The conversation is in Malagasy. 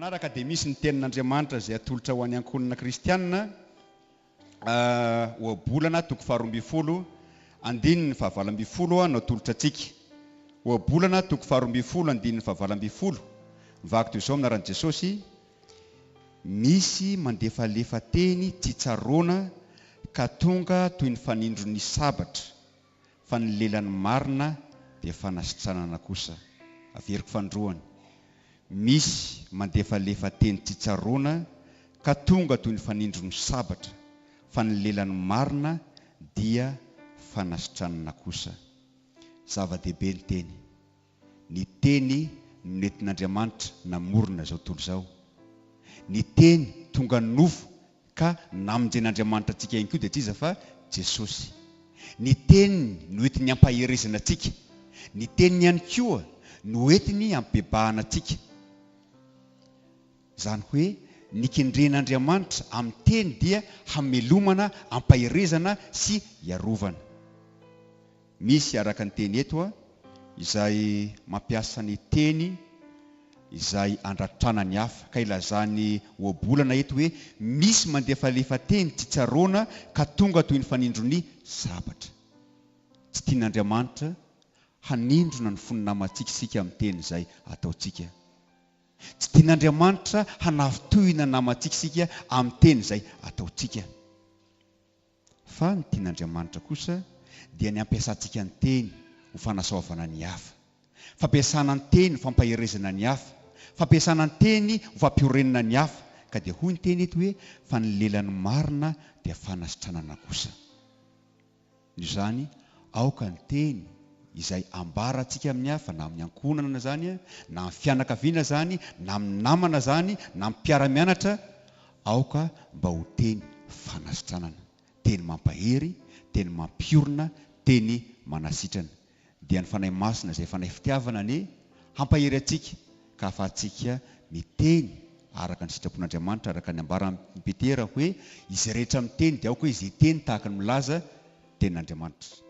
Manaraka dia misy ny tenin'Andriamanitra izay atolotra ho an'ny ankohonana kristianina oabolana toko 12 andininy 20 no atolotra antsika. Oabolana toko 12 andininy 20 mivako toy izao aminaran'i Jesosy: misy mandefalefa teny tsy tsaroana ka tonga toy ny fanindron'ny sabatra, fa ny lelan'ny marina dia fanasitranana kosa. Averiko fandroany: misy mandefalefa teny tsy tsaroana ka tonga toy ny fanindron'ny sabatra, fa ny lelan'ny marina dia fanasitranana kosa. Zava-dehibe ny teny. Ny teny nentin'Andriamanitra namorona zao tontolo zao. Ny teny tonga nofo ka namonjen'Andriamanitra antsika ihany koa dia tsy iza fa Jesosy. Ny teny noentiny hampaherezana antsika. Ny teny ihany koa noentiny hampibebahana antsika. Zany hoe ny kendren'Andriamanitra amin'ny teny dia hamelomana, hampaherezana sy iarovana. Misy araka ny teny eto izay mampiasa ny teny izay andratrana ny hafa, ka ilazany oabolana eto hoe misy mandefalefa teny tsy tsaroana ka tonga toy ny fanindron'ny sabatra. Tsy tian'Andriamanitra hanindrona ny foninamantsika sika amin'ny teny izay ataontsika. Tsy tian'Andriamanitra hanafitohina ny namantsika sika amin'ny teny izay ataontsika. Fa ny tian'Andriamanitra kosa dia ny ampiasantsika ny teny ho fanasaovana ny hafa. Fampiasana ny teny ho fampaherezana ny hafa. Fampiasana ny teny ho fampiorenana ny hafa. Ka dia hoy ny teny eto hoe fa ny lelan'ny marina dia fanasitranana kosa. Izany aoka ny teny izay ambarantsika amin'ny hafa, na amin'ny ankohonana zany, na amin'ny fianakaviana zany, na amin'ny namana zany, na amin'ny mpiara-mianatra, aoka mba ho teny fanasitranana, teny mampahery, teny mampiorina, teny manasitrana. Dia ny fanahy masina izay fanahy fitiavana ny hampahery antsika ka ahafahantsika miteny araka ny sitrapon'Andriamanitra, araka ny ambaran'i Petera hoe izy rehetra miteny dia aoka izy hiteny tahaka ny milaza tenin'Andriamanitra.